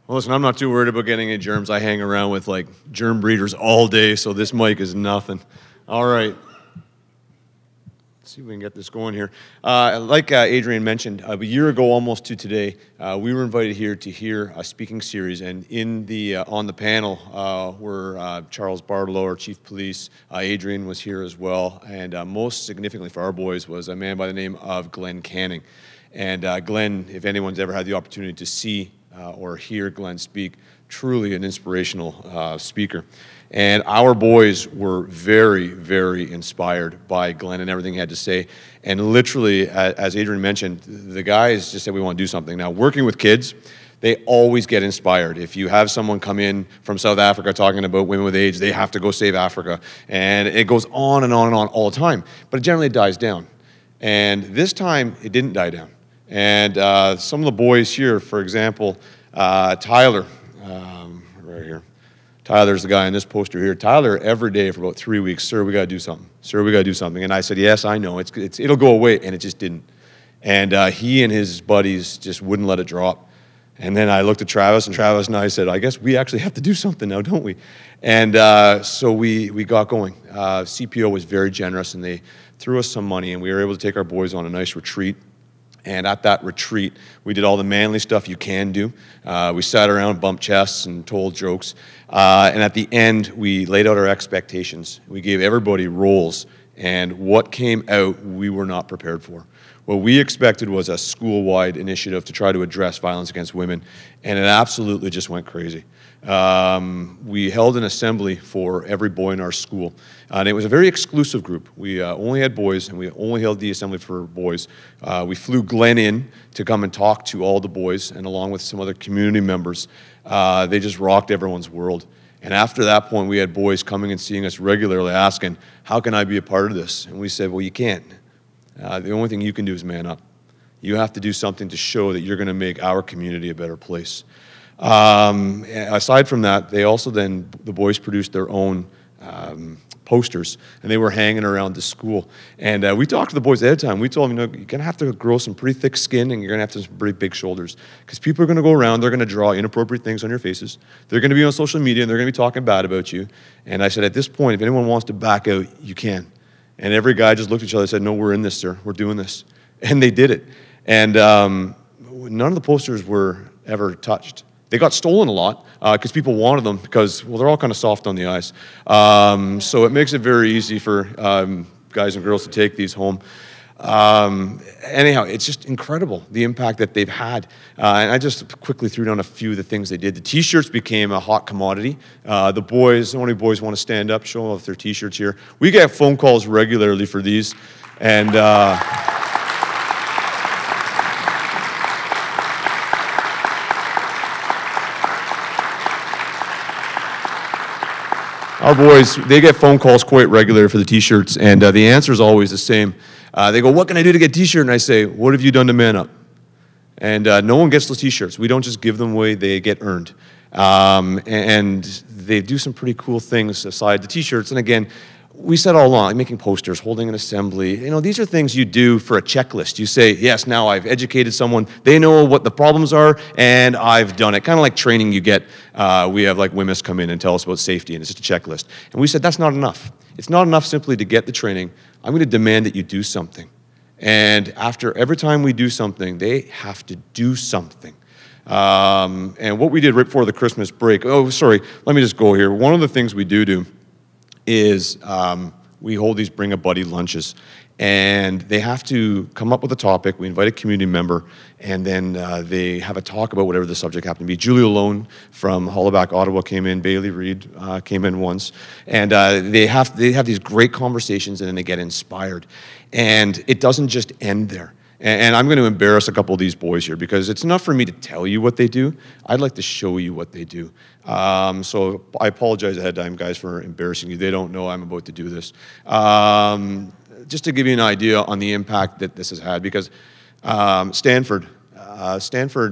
Well, listen, I'm not too worried about getting any germs. I hang around with, like, germ breeders all day, so this mic is nothing. All right. Let's see if we can get this going here. Like Adrian mentioned, a year ago almost to today, we were invited here to hear a speaking series, and on the panel were Charles Bartolo, our chief police. Adrian was here as well, and most significantly for our boys was a man by the name of Glenn Canning. And Glenn, if anyone's ever had the opportunity to see or hear Glenn speak, truly an inspirational speaker. And our boys were very, very inspired by Glenn and everything he had to say. And literally, as Adrian mentioned, the guys just said, we want to do something. Now, working with kids, they always get inspired. If you have someone come in from South Africa talking about women with AIDS, they have to go save Africa. And it goes on and on and on all the time. But generally, it dies down. And this time, it didn't die down. And some of the boys here, for example, Tyler, right here. Tyler's the guy in this poster here. Tyler, every day for about 3 weeks, sir, we got to do something. Sir, we got to do something. And I said, yes, I know. It'll go away. And it just didn't. And he and his buddies just wouldn't let it drop. And then I looked at Travis, and I said, I guess we actually have to do something now, don't we? And so we got going. CPO was very generous, and they threw us some money, and we were able to take our boys on a nice retreat. And at that retreat, we did all the manly stuff you can do. We sat around, bumped chests, and told jokes. And at the end, we laid out our expectations. We gave everybody roles. And what came out, we were not prepared for. What we expected was a school-wide initiative to try to address violence against women. And it absolutely just went crazy. We held an assembly for every boy in our school. And it was a very exclusive group. We only had boys, and we only held the assembly for boys. We flew Glenn in to come and talk to all the boys, and along with some other community members. They just rocked everyone's world. And after that point, we had boys coming and seeing us regularly asking, how can I be a part of this? And we said, well, you can't. The only thing you can do is man up. You have to do something to show that you're going to make our community a better place. Aside from that, they also then, the boys produced their own posters, and they were hanging around the school. And we talked to the boys ahead of time. We told them, you're going to have to grow some pretty thick skin, and you're going to have to have some pretty big shoulders. Because people are going to go around, they're going to draw inappropriate things on your faces. They're going to be on social media, and they're going to be talking bad about you. And I said, at this point, if anyone wants to back out, you can. And every guy just looked at each other and said, no, we're in this, sir. We're doing this. And they did it. And none of the posters were ever touched. They got stolen a lot because people wanted them because, well, they're all kind of soft on the eyes. So it makes it very easy for guys and girls to take these home. Anyhow, it's just incredible, the impact that they've had. And I just quickly threw down a few of the things they did. The T-shirts became a hot commodity. The boys, only boys want to stand up, show off their T-shirts here. We get phone calls regularly for these. And our boys, they get phone calls quite regularly for the T-shirts, and the answer is always the same. They go, what can I do to get a T-shirt? And I say, what have you done to man up? And no one gets those T-shirts. We don't just give them away, they get earned. And they do some pretty cool things aside the T-shirts. And again, we said all along, like making posters, holding an assembly, these are things you do for a checklist. You say, yes, now I've educated someone, they know what the problems are, and I've done it. Kind of like training you get. We have like women come in and tell us about safety, and it's just a checklist. And we said, that's not enough. It's not enough simply to get the training. I'm going to demand that you do something. And after every time we do something, they have to do something. And what we did right before the Christmas break, oh, sorry, let me just go here. One of the things we do is we hold these Bring a Buddy lunches, and they have to come up with a topic. We invite a community member, and then they have a talk about whatever the subject happened to be. Julie Alone from Hollaback, Ottawa came in. Bailey Reed came in once, and they have these great conversations, and then they get inspired. And it doesn't just end there. And I'm going to embarrass a couple of these boys here because it's enough for me to tell you what they do. I'd like to show you what they do. So I apologize ahead of time, guys, for embarrassing you. They don't know I'm about to do this. Just to give you an idea on the impact that this has had, because Stanford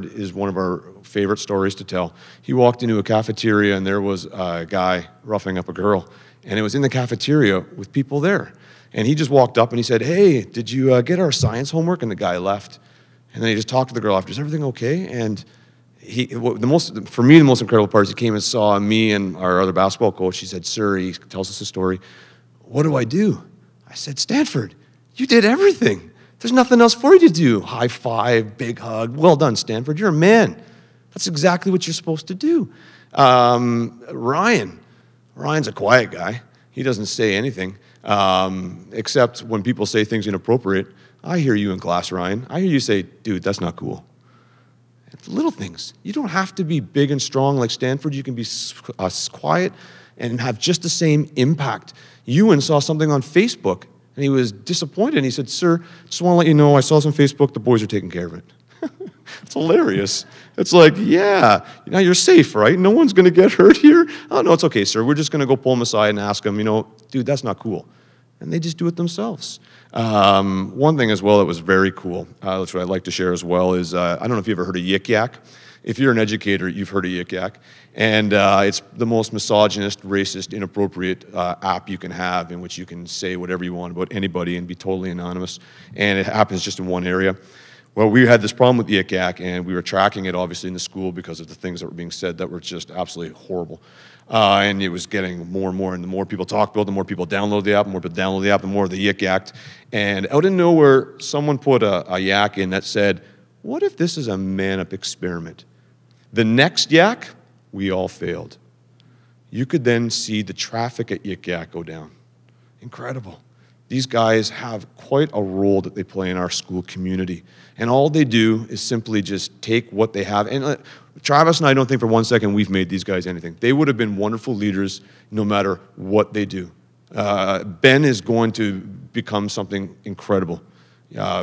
is one of our favorite stories to tell. He walked into a cafeteria, and there was a guy roughing up a girl, and it was in the cafeteria with people there. And he just walked up and he said, hey, did you get our science homework? And the guy left. And then he just talked to the girl after, is everything okay? And for me, the most incredible part is he came and saw me and our other basketball coach. He said, sir, he tells us the story. What do I do? I said, Stanford, you did everything. There's nothing else for you to do. High five, big hug. Well done, Stanford. You're a man. That's exactly what you're supposed to do. Ryan's a quiet guy. He doesn't say anything, except when people say things inappropriate. I hear you in class, Ryan. I hear you say, dude, that's not cool. It's little things. You don't have to be big and strong like Stanford. You can be quiet and have just the same impact. Ewan saw something on Facebook, and he was disappointed. And he said, sir, just want to let you know, I saw this on Facebook. The boys are taking care of it. It's hilarious. It's like, yeah, now you're safe, right? No one's going to get hurt here. Oh, no, it's okay, sir. We're just going to go pull them aside and ask them, dude, that's not cool. And they just do it themselves. One thing as well that was very cool, that's what I'd like to share as well, is I don't know if you've ever heard of Yik Yak. If you're an educator, you've heard of Yik Yak. And it's the most misogynist, racist, inappropriate app you can have, in which you can say whatever you want about anybody and be totally anonymous. And it happens just in one area. Well, we had this problem with Yik Yak, and we were tracking it, obviously, in the school because of the things that were being said that were just absolutely horrible. And it was getting more and more, and the more people talk about it, the more people download the app, the more the Yik Yak. And out of nowhere, someone put a yak in that said, what if this is a man-up experiment? The next yak, we all failed. You could then see the traffic at Yik Yak go down. Incredible. These guys have quite a role that they play in our school community. And all they do is simply just take what they have. And Travis and I don't think for 1 second we've made these guys anything. They would have been wonderful leaders no matter what they do. Ben is going to become something incredible.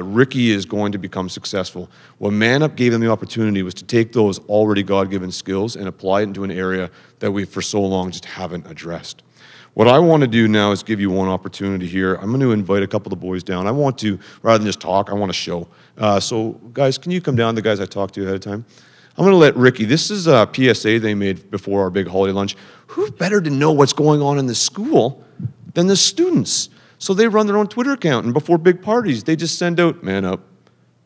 Ricky is going to become successful. What Man Up gave them the opportunity was to take those already God-given skills and apply it into an area that we for so long just haven't addressed. What I want to do now is give you one opportunity here. I'm going to invite a couple of the boys down. I want to, rather than just talk, I want to show. So guys, can you come down, the guys I talked to ahead of time? I'm going to let Ricky, this is a PSA they made before our big holiday lunch. Who better to know what's going on in the school than the students? So they run their own Twitter account, and before big parties, they just send out, Man Up.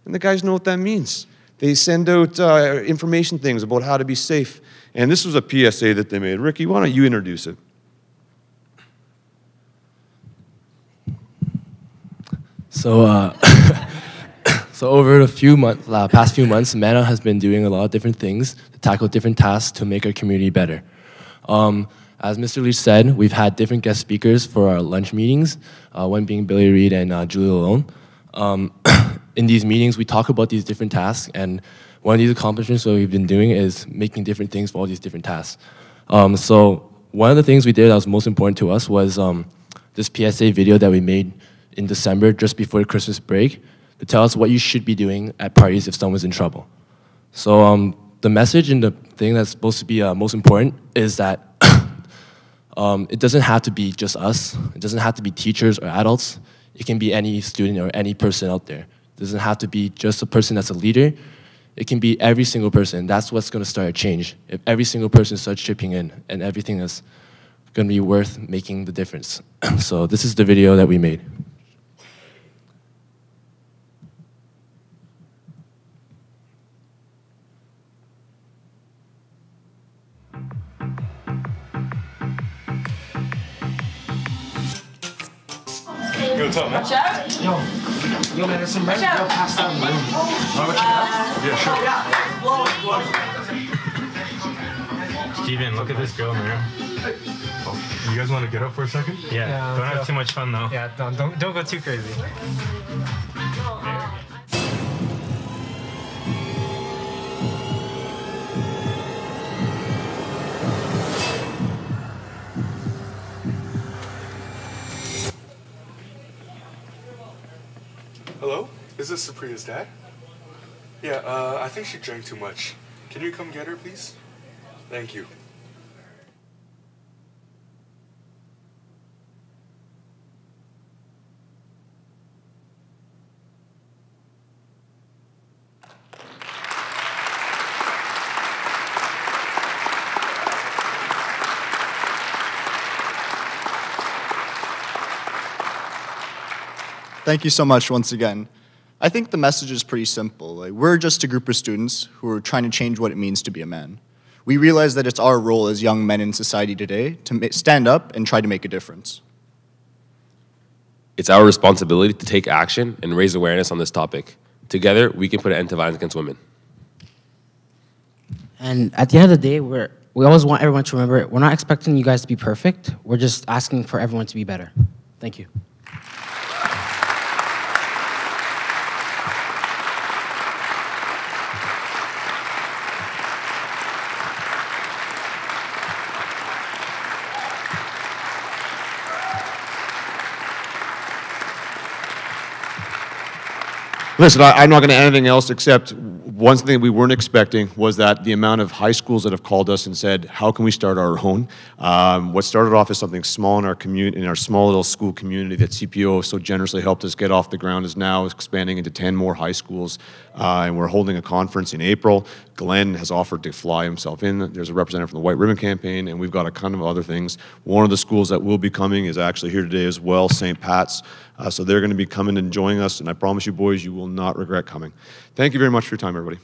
And the guys know what that means. They send out information things about how to be safe. And this was a PSA that they made. Ricky, why don't you introduce it? So, so over the past few months, MANA has been doing a lot of different things to tackle different tasks to make our community better. As Mr. Leach said, we've had different guest speakers for our lunch meetings, one being Billy Reed and Julie Malone. In these meetings, we talk about these different tasks, and one of these accomplishments that we've been doing is making different things for all these different tasks. So one of the things we did that was most important to us was this PSA video that we made in December, just before the Christmas break, to tell us what you should be doing at parties if someone's in trouble. So the message and the thing that's supposed to be most important is that it doesn't have to be just us. It doesn't have to be teachers or adults. It can be any student or any person out there. It doesn't have to be just a person that's a leader. It can be every single person. That's what's going to start a change. If every single person starts chipping in, and everything is going to be worth making the difference. So this is the video that we made. What's up, man? Watch out. Yo, man, there's some men go pass down the room. Wanna check it out? Yeah, sure. Steven, look at this girl, man. You guys want to get up for a second? Yeah, don't have too much fun though. Yeah, don't go too crazy. Hello? Is this Supriya's dad? Yeah, I think she drank too much. Can you come get her, please? Thank you. Thank you so much once again. I think the message is pretty simple. Like, we're just a group of students who are trying to change what it means to be a man. We realize that it's our role as young men in society today to stand up and try to make a difference. It's our responsibility to take action and raise awareness on this topic. Together, we can put an end to violence against women. And at the end of the day, we always want everyone to remember, we're not expecting you guys to be perfect. We're just asking for everyone to be better. Thank you. Listen, I'm not going to add anything else except one thing we weren't expecting was that the amount of high schools that have called us and said, how can we start our own? What started off as something small in our community, in our small little school community that CPO so generously helped us get off the ground is now expanding into 10 more high schools. And we're holding a conference in April. Glenn has offered to fly himself in. There's a representative from the White Ribbon Campaign, and we've got a ton of other things. One of the schools that will be coming is actually here today as well, St. Pat's. So they're going to be coming and joining us, and I promise you, boys, you will not regret coming. Thank you very much for your time, everybody.